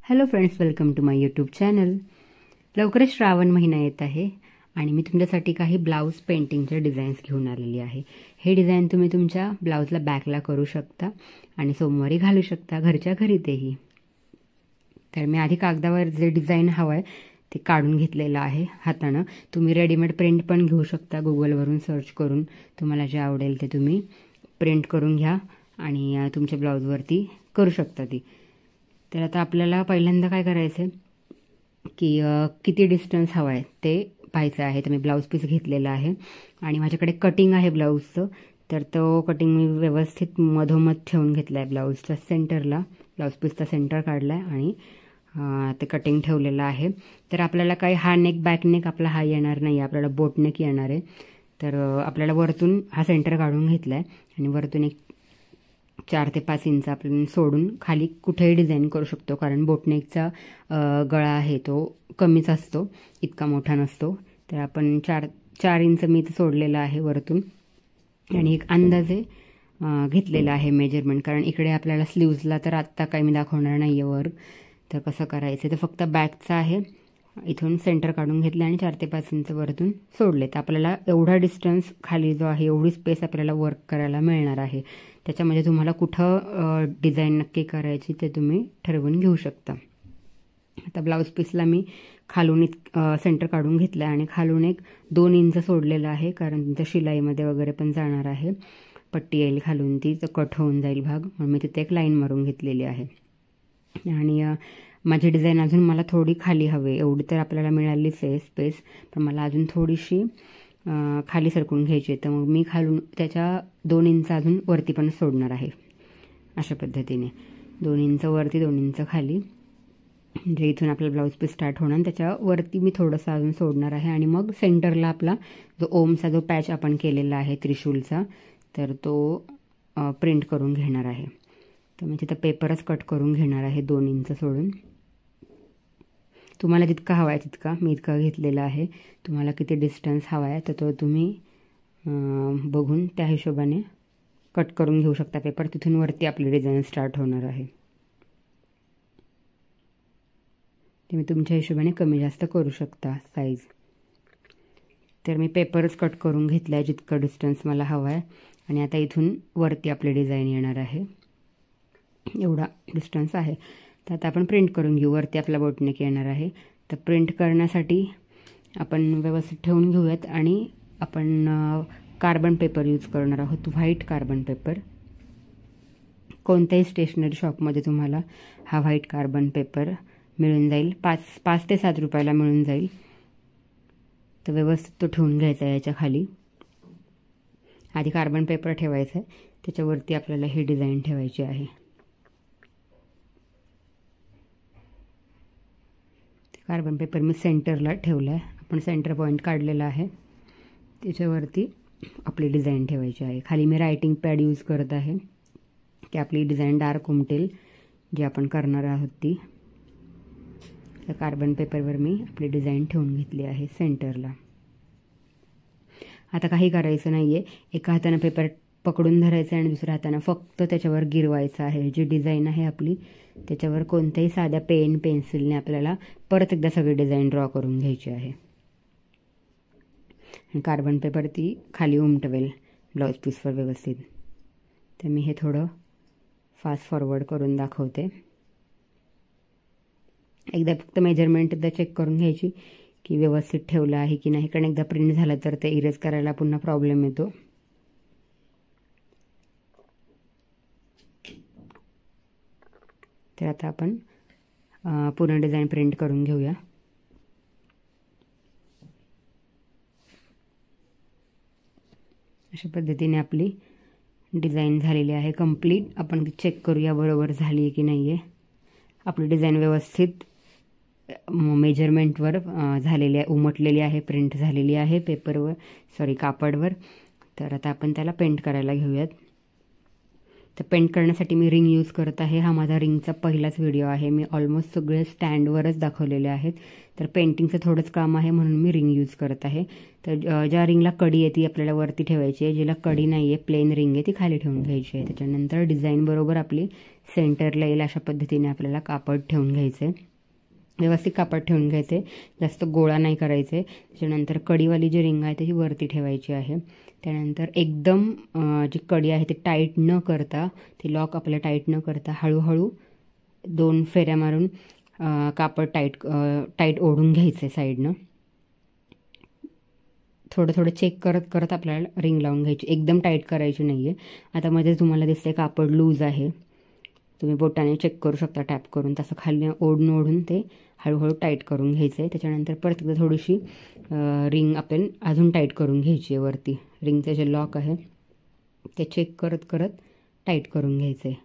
Hello friends, welcome to my YouTube channel. लवकरच श्रावण महिना येत आहे आणि मी तुमच्यासाठी काही ब्लाऊज पेंटिंगचे डिझाईन्स घेऊन आलेली आहे. हे डिझाईन तुम्ही तुमच्या ब्लाऊजला बॅकला करू शकता आणि सोमवारी घालू शकता घरच्या घरी तेही. तर मी आधी कागदावर जे डिझाईन हवं आहे ते काढून घेतलेलं आहे हातानं. तुम्ही रेडीमेड प्रिंट पण घेऊ शकता. गुगलवरून सर्च करून तुम्हाला जे आवडेल ते तुम्ही प्रिंट करून घ्या आणि तुमच्या ब्लाऊजवरती करू शकता ती. तर आता आपल्याला पहिल्यांदा काय करायचं आहे की किती डिस्टन्स हवा आहे ते पाहायचं आहे. तर मी ब्लाऊज पीस घेतलेला आहे आणि माझ्याकडे कटिंग आहे ब्लाऊजचं. तर तो कटिंग मी व्यवस्थित मधोमध ठेवून घेतला आहे. ब्लाऊजच्या सेंटरला ब्लाऊज पीसचा सेंटर काढला आहे आणि ते कटिंग ठेवलेलं आहे. तर आपल्याला काही हा नेक बॅक नेक आपला हा येणार नाही, आपल्याला बोट नेक येणार आहे. तर आपल्याला वरतून हा सेंटर काढून घेतला आहे आणि वरतून एक 4 ते 5 इंच आपण सोडून खाली कुठेही डिझाईन करू शकतो, कारण बोटनेकचा गळा आहे तो कमीच असतो, इतका मोठा नसतो. तर आपण 4 इंच मी सोडलेला आहे वरतून आणि एक अंदाजे घेतलेला आहे मेजरमेंट, कारण इकडे आपल्याला स्लीव्जला तर आत्ता काही मी दाखवणार नाही आहे वर. तर कसं करायचं ते फक्त बॅकचं आहे. इथून सेंटर काढून घेतले आणि 4 ते 5 इंच वरतून सोडले. तर आपल्याला एवढा डिस्टन्स खाली जो आहे, एवढी स्पेस आपल्याला वर्क करायला मिळणार आहे. त्याच्यामध्ये तुम्हाला कुठं डिझाईन नक्की करायची ते तुम्ही ठरवून घेऊ शकता. आता ब्लाऊज पीसला मी खालून सेंटर काढून घेतलं आणि खालून एक 2 इंच सोडलेलं आहे, कारण तुमच्या शिलाईमध्ये वगैरे पण जाणार आहे. पट्टी येईल खालून, ती तर कट होऊन जाईल भाग, म्हणून मी तिथे एक लाईन मारून घेतलेली आहे. आणि माझी डिझाईन अजून मला थोडी खाली हवी, एवढी तर आपल्याला मिळालीच आहे स्पेस, पण मला अजून थोडीशी खाली सरकून घ्यायची आहे. तर मग मी खालून त्याच्या 2 इंच अजून वरती पण सोडणार आहे. अशा पद्धतीने 2 इंच वरती 2 इंच खाली, म्हणजे इथून आपला ब्लाऊज पीस स्टार्ट होणार, त्याच्यावरती मी थोडंसं अजून सोडणार आहे. आणि मग सेंटरला आपला जो ओमचा जो पॅच आपण केलेला आहे त्रिशूलचा, तर तो प्रिंट करून घेणार आहे. तर मी तिथं पेपरच कट करून घेणार आहे 2 इंच सोडून. तुम्हाला जितका हवा आहे तितका मी इतका घेतलेला आहे. तुम्हाला किती डिस्टन्स हवा आहे तर तो तुम्ही बघून त्या हिशोबाने कट करून घेऊ शकता पेपर. तिथून वरती आपली डिझाईन स्टार्ट होणार आहे. तुम्ही तुमच्या हिशोबाने कमी जास्त करू शकता साईज. तर मी पेपरच कट करून घेतला आहे जितका डिस्टन्स मला हवा आहे. आणि आता इथून वरती आपली डिझाईन येणार आहे, एवढा डिस्टन्स आहे. तर आता आपण प्रिंट करून घेऊ. वरती आपला बोटनेक येणार आहे. तर प्रिंट करण्यासाठी आपण व्यवस्थित ठेवून घेऊयात आणि आपण कार्बन पेपर यूज करणार आहोत, व्हाईट कार्बन पेपर. कोणत्याही स्टेशनरी शॉपमध्ये तुम्हाला हा व्हाईट कार्बन पेपर मिळून जाईल. 5 ते 7 रुपयाला मिळून जाईल. तर व्यवस्थित तो ठेवून घ्यायचा आहे याच्या खाली. आधी कार्बन पेपर ठेवायचा आहे, त्याच्यावरती आपल्याला ही डिझाईन ठेवायची आहे. कार्बन पेपर मी सेंटरला ठेवला आहे. आपण सेंटर पॉईंट काढलेला आहे, त्याच्यावरती आपली डिझाईन ठेवायची आहे. खाली मी रायटिंग पॅड यूज करत आहे की आपली डिझाईन डार्क उमटेल जी आपण करणार आहोत ती. तर कार्बन पेपरवर मी आपली डिझाईन ठेवून घेतली आहे सेंटरला. आता काही करायचं नाही आहे, एका हाताने पेपर पकडून धरायचं आणि दुसऱ्या हाताने फक्त त्याच्यावर गिरवायचं आहे. जी डिझाईन आहे आपली त्याच्यावर कोणत्याही साध्या पेन पेन्सिलने आपल्याला परत एकदा सगळी डिझाईन ड्रॉ करून घ्यायची आहे. कार्बन पेपर ती खाली उमटवेल ब्लाऊज पीसवर व्यवस्थित. तर मी हे थोडं फास्ट फॉरवर्ड करून दाखवते. एकदा फक्त मेजरमेंट एकदा चेक करून घ्यायची की व्यवस्थित ठेवलं आहे की नाही, कारण एकदा प्रिंट झालं तर ते इरेज करायला पुन्हा प्रॉब्लेम येतो. तर आता आपण पूर्ण डिझाईन प्रिंट करून घेऊया. अशा पद्धतीने आपली डिझाईन झालेली आहे कंप्लीट. आपण चेक करूया बरोबर झाली आहे की नाही आहे. आपली डिझाईन व्यवस्थित मेजरमेंटवर झालेली आहे, उमटलेली आहे, प्रिंट झालेली आहे कापडवर. तर आता आपण त्याला पेंट करायला घेऊयात. तर पेंट करण्यासाठी मी रिंग यूज करत आहे. हा माझा रिंगचा पहिलाच व्हिडिओ आहे. मी ऑलमोस्ट सगळे स्टँडवरच दाखवलेले आहेत. तर पेंटिंगचं थोडंच काम आहे म्हणून मी रिंग यूज करत आहे. तर ज्या रिंगला कडी आहे ती आपल्याला वरती ठेवायची आहे, जिला कडी नाही आहे प्लेन रिंग आहे ती खाली ठेवून घ्यायची आहे. त्याच्यानंतर डिझाईन बरोबर आपली सेंटरला येईल अशा पद्धतीने आपल्याला कापड ठेवून घ्यायचं आहे. व्यवस्थित कापड ठेवून घ्यायचे, जास्त गोळा नाही करायचे. त्याच्यानंतर कढीवाली जी रिंग आहे त्याची वरती ठेवायची आहे. त्यानंतर एकदम जी कडी आहे ती टाईट न करता, ती लॉक आपल्याला टाईट न करता हळूहळू 2 फेऱ्या मारून कापड टाईट ओढून घ्यायचं साईडनं. थोडं थोडं चेक करत करत आपल्याला रिंग लावून घ्यायची, एकदम टाईट करायची नाही आहे. आता मध्ये तुम्हाला दिसते कापड लूज आहे, तुम्ही बोटाने चेक करू शकता टॅप करून. तसं खाली ओढून ते हळूहळू टाईट करून घ्यायचं आहे. त्याच्यानंतर परत एकदा थोडीशी रिंग आपण अजून टाईट करून घ्यायची आहे. वरती रिंगचे जे लॉक आहे ते चेक करत करत टाईट करून घ्यायचं आहे.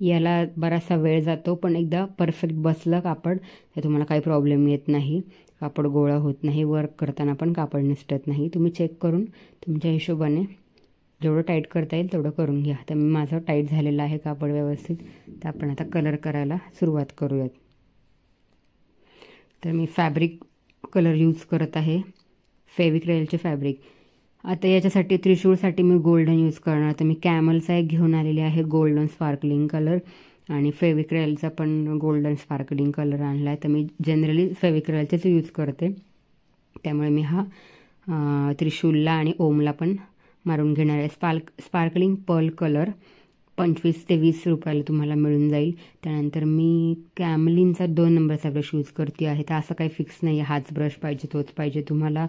याला बराचसा वेळ जातो, पण एकदा परफेक्ट बसलं कापड तर तुम्हाला काही प्रॉब्लेम येत नाही, कापड गोळा होत नाही, वर्क करताना पण कापड निसटत नाही. तुम्ही चेक करून तुमच्या हिशोबाने जेवढं टाईट करता येईल तेवढं करून घ्या. तर माझं टाईट झालेलं आहे कापड व्यवस्थित. तर आपण आता कलर करायला सुरुवात करूयात. तर मी फॅब्रिक कलर यूज करत आहे, फेविक्रेलचे फॅब्रिक. आता याच्यासाठी त्रिशूळसाठी मी गोल्डन यूज करणार. तर मी कॅमलचा एक घेऊन आलेली आहे गोल्डन स्पार्कलिंग कलर, आणि फेविक्रेलचा पण गोल्डन स्पार्कलिंग कलर आणला आहे. तर मी जनरली फेविक्रेलचेच यूज करते, त्यामुळे मी हा त्रिशूलला आणि ओमला पण मारून घेणार आहे. स्पार्कलिंग पर्ल कलर 25 ते 20 रुपयाला तुम्हाला मिळून जाईल. त्यानंतर मी कॅमलिनचा 2 नंबरचा ब्रश यूज करते आहे. तर असं काही फिक्स नाही आहे हाच ब्रश पाहिजे तोच पाहिजे, तुम्हाला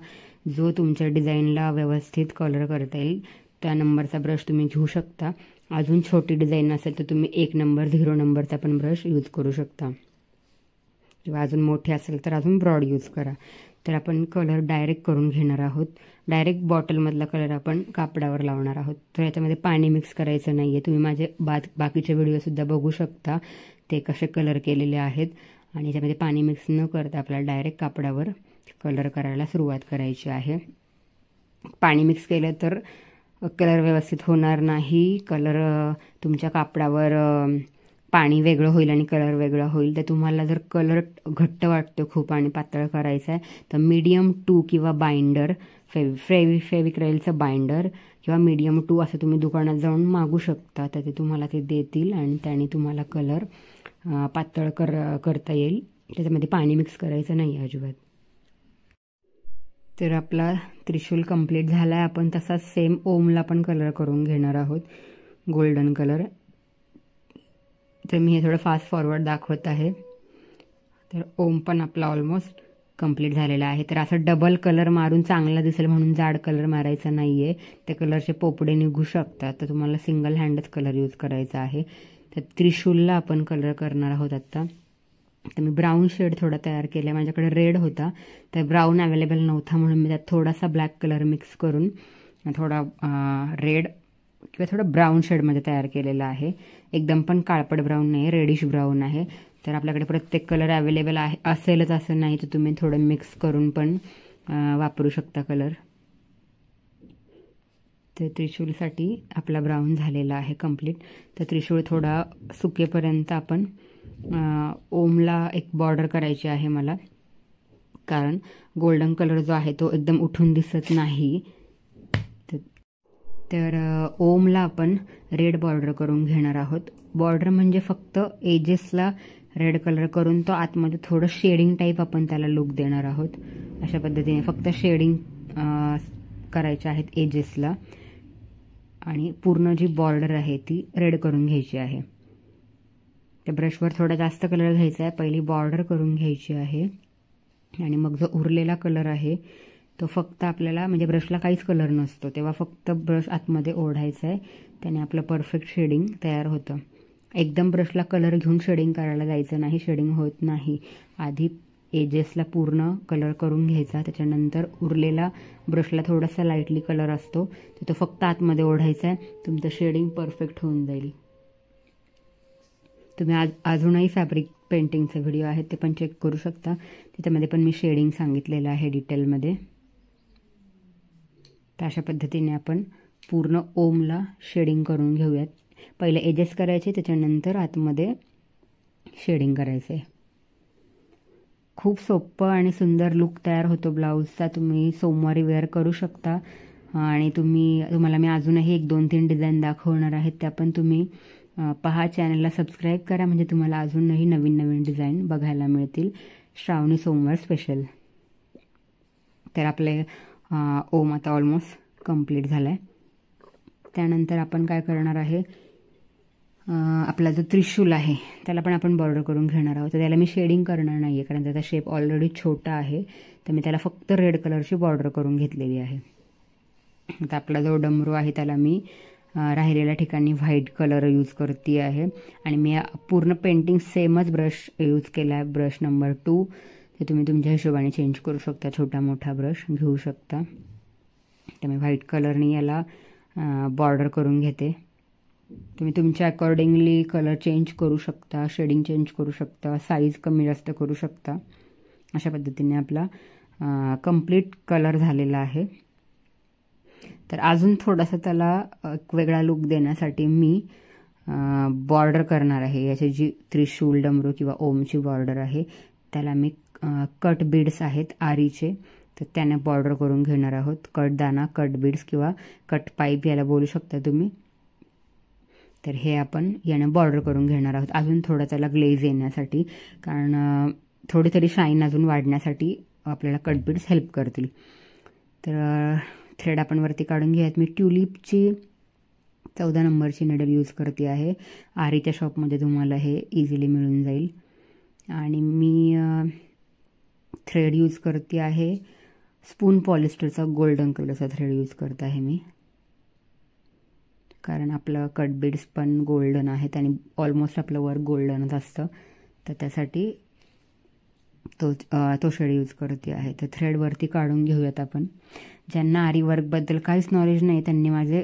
जो तुमच्या डिझाईनला व्यवस्थित कलर करता येईल त्या नंबरचा ब्रश तुम्ही घेऊ शकता. अजून छोटी डिझाईन असेल तर तुम्ही 1 नंबर 0 नंबरचा पण ब्रश यूज करू शकता, किंवा अजून मोठे असेल तर अजून ब्रॉड यूज करा. तर आपण कलर डायरेक्ट करून घेणार आहोत. डायरेक्ट बॉटलमधला कलर आपण कापडावर लावणार आहोत. तर याच्यामध्ये पाणी मिक्स करायचं नाही आहे. तुम्ही माझे बाकीचे व्हिडिओसुद्धा बघू शकता ते कसे कलर केलेले आहेत. आणि याच्यामध्ये पाणी मिक्स न करता आपल्याला डायरेक्ट कापडावर कलर करायला सुरुवात करायची आहे. पाणी मिक्स केलं तर कलर व्यवस्थित होणार नाही. कलर तुमच्या कापडावर पाणी वेगळं होईल आणि कलर वेगळा होईल. तर तुम्हाला जर कलर घट्ट वाटतो खूप आणि पातळ करायचा आहे तर मीडियम 2 किंवा बाइंडर, फेविक्रेलचं बाइंडर किंवा मीडियम 2 असं तुम्ही दुकानात जाऊन मागू शकता. तर ते तुम्हाला ते देतील आणि त्याने तुम्हाला कलर पातळ करता येईल. त्याच्यामध्ये पाणी मिक्स करायचं नाही अजिबात. तर आपला त्रिशूल कंप्लीट झाला आहे. आपण तसाच सेम ओमला पण कलर करून घेणार आहोत, गोल्डन कलर. तर मी हे थोडं फास्ट फॉरवर्ड दाखवत आहे. तर ओम पण आपला ऑलमोस्ट कंप्लीट झालेला आहे. तर असं डबल कलर मारून चांगला दिसेल म्हणून जाड कलर मारायचा नाही आहे, त्या कलरचे पोपडे निघू शकतात. तर तुम्हाला सिंगल हँडच कलर यूज करायचा आहे. तर त्रिशूलला आपण कलर करणार आहोत आत्ता. तर मी ब्राऊन शेड थोडा तयार केला आहे. माझ्याकडे रेड होता तर ब्राऊन अवेलेबल नव्हता म्हणून मी त्यात थोडासा ब्लॅक कलर मिक्स करून थोडा रेड किंवा थोडं ब्राऊन शेडमध्ये तयार केलेला आहे. एकदम पण काळपट ब्राऊन नाही, रेडिश ब्राऊन आहे. तर आपल्याकडे प्रत्येक कलर अवेलेबल आहे असेलच असं नाही, तर तुम्ही थोडं मिक्स करून पण वापरू शकता कलर. तर त्रिशूलसाठी आपला ब्राऊन झालेला आहे कंप्लीट. तर त्रिशूळ थोडा सुकेपर्यंत आपण ओमला एक बॉर्डर करायची आहे मला, कारण गोल्डन कलर जो आहे तो एकदम उठून दिसत नाही. तर ओमला आपण रेड बॉर्डर करून घेणार आहोत. बॉर्डर म्हणजे फक्त एजेसला रेड कलर करून तो आतमध्ये थोडं शेडिंग टाईप आपण त्याला लुक देणार आहोत. अशा पद्धतीने फक्त शेडिंग करायचे आहेत एजेसला, आणि पूर्ण जी बॉर्डर आहे ती रेड करून घ्यायची आहे. त्या ब्रशवर थोडा जास्त कलर घ्यायचा आहे, पहिली बॉर्डर करून घ्यायची आहे, आणि मग जो उरलेला कलर आहे तो फक्त आपल्याला, म्हणजे ब्रशला काहीच कलर नसतो तेव्हा फक्त ब्रश आतमध्ये ओढायचा आहे, त्याने आपलं परफेक्ट शेडिंग तयार होतं. एकदम ब्रशला कलर घेऊन शेडिंग करायला जायचं नाही, शेडिंग होत नाही. आधी एजेसला पूर्ण कलर करून घ्यायचा, त्याच्यानंतर उरलेला ब्रशला थोडासा लाईटली कलर असतो तर तो फक्त आतमध्ये ओढायचा आहे. तुमचं शेडिंग परफेक्ट होऊन जाईल. तुम्ही अजूनही फॅब्रिक पेंटिंगचे व्हिडिओ आहेत ते पण चेक करू शकता, त्याच्यामध्ये पण मी शेडिंग सांगितलेलं आहे डिटेलमध्ये. तर अशा पद्धतीने आपण पूर्ण ओमला शेडिंग करून घेऊयात. पहिले एजेस करायचे, त्याच्यानंतर आतमध्ये शेडिंग करायचे. खूप सोपं आणि सुंदर लुक तयार होतो ब्लाऊजचा. तुम्ही सोमवारी वेअर करू शकता. आणि तुम्हाला मी अजूनही 1, 2, 3 डिझाईन दाखवणार आहेत, त्या पण तुम्ही पहा, चॅनलला सबस्क्राईब करा म्हणजे तुम्हाला अजूनही नवीन नवीन डिझाईन बघायला मिळतील. श्रावणी सोमवार स्पेशल. तर आपले ओम आता ऑलमोस्ट कंप्लीट झाला आहे. त्यानंतर आपण काय करणार आहे, आपला जो त्रिशूल आहे त्याला पण आपण बॉर्डर करून घेणार आहोत. तर त्याला मी शेडिंग करणार नाही आहे कारण त्याचा शेप ऑलरेडी छोटा आहे. तर मी त्याला फक्त रेड कलरची बॉर्डर करून घेतलेली आहे. आता आपला जो डमरू आहे त्याला मी राहिलेल्या ठिकाणी व्हाईट कलर यूज करते आहे आणि मी पूर्ण पेंटिंग सेमच ब्रश यूज केला आहे, ब्रश नंबर 2. ते तुम्ही तुमच्या हिशोबाने चेंज करू शकता, छोटा मोठा ब्रश घेऊ शकता. तर मी व्हाईट कलरनी याला बॉर्डर करून घेते. तुम्ही तुमच्या अकॉर्डिंगली कलर चेंज करू शकता, शेडिंग चेंज करू शकता, साईज कमी जास्त करू शकता. अशा पद्धतीने आपला कंप्लीट कलर झालेला आहे. तर अजून थोडासा त्याला एक वेगळा लुक देण्यासाठी मी बॉर्डर करणार आहे. याची जी त्रिशूल, डमरू किंवा ओमची बॉर्डर आहे त्याला मी कट बीड्स आहेत आरीचे, तर त्याने बॉर्डर करून घेणार आहोत. कट दाना, कट बीड्स किंवा कट पाईप याला बोलू शकता तुम्ही. तर हे आपण याने बॉर्डर करून घेणार आहोत. अजून थोडा त्याला ग्लेज येण्यासाठी, कारण थोडी तरी शाईन अजून वाढण्यासाठी आपल्याला कट बीड्स हेल्प करतील. तर थ्रेड आपण वरती काढून घेऊयात. मी ट्युलिपची 14 नंबरची नेडल यूज करते आहे. आरीच्या शॉपमध्ये तुम्हाला हे इझिली मिळून जाईल. आणि मी थ्रेड यूज करते आहे स्पून पॉलिस्टरचा गोल्डन कलरचा थ्रेड यूज करत आहे मी, कारण आपलं कट बीड्स पण गोल्डन आहेत आणि ऑलमोस्ट आपलं वर्क गोल्डनच असतं. तर त्यासाठी तो शेड यूज करते आहे. तर थ्रेड वरती काढून घेऊयात आपण. ज्यांना आरी वर्कबद्दल काहीच नॉलेज नाही त्यांनी माझे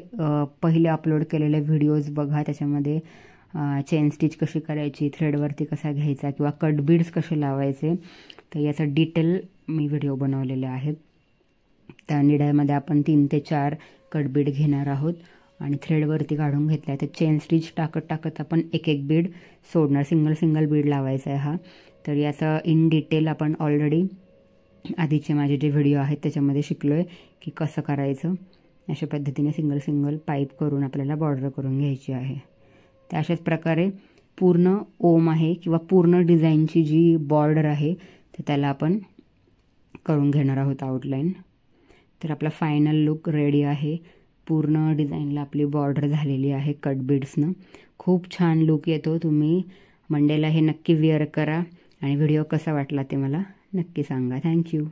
पहिले अपलोड केलेले व्हिडिओज बघा. त्याच्यामध्ये चेन स्टिच कशी करायची, थ्रेडवरती कसा घ्यायचा किंवा कट बीड्स कसे लावायचे, तर याचा डिटेल मी व्हिडिओ बनवलेले आहेत. त्या निड्यामध्ये आपण 3 ते 4 कट बीड घेणार आहोत आणि थ्रेडवरती काढून घेतला आहे. तर चेन स्टिच टाकत आपण एक एक बीड सोडणार, सिंगल बीड लावायचा आहे हा. तर याचा इन डिटेल आपण ऑलरेडी आधीचे माझे जे व्हिडिओ आहेत त्याच्यामध्ये शिकलो आहे की कसं करायचं. अशा पद्धतीने सिंगल पाईप करून आपल्याला बॉर्डर करून घ्यायची आहे. तर अशाच प्रकारे पूर्ण ओम आहे किंवा पूर्ण डिझाईनची जी बॉर्डर आहे तर त्याला आपण करून घेणार आहोत आउटलाईन. तर आपला फायनल लुक रेडी आहे. पूर्ण डिझाईनला आपली बॉर्डर झालेली आहे कट बीड्सनं. खूप छान लुक येतो. तुम्ही मंडेला हे नक्की वेअर करा आणि व्हिडिओ कसा वाटला ते मला नक्की सांगा. थँक्यू.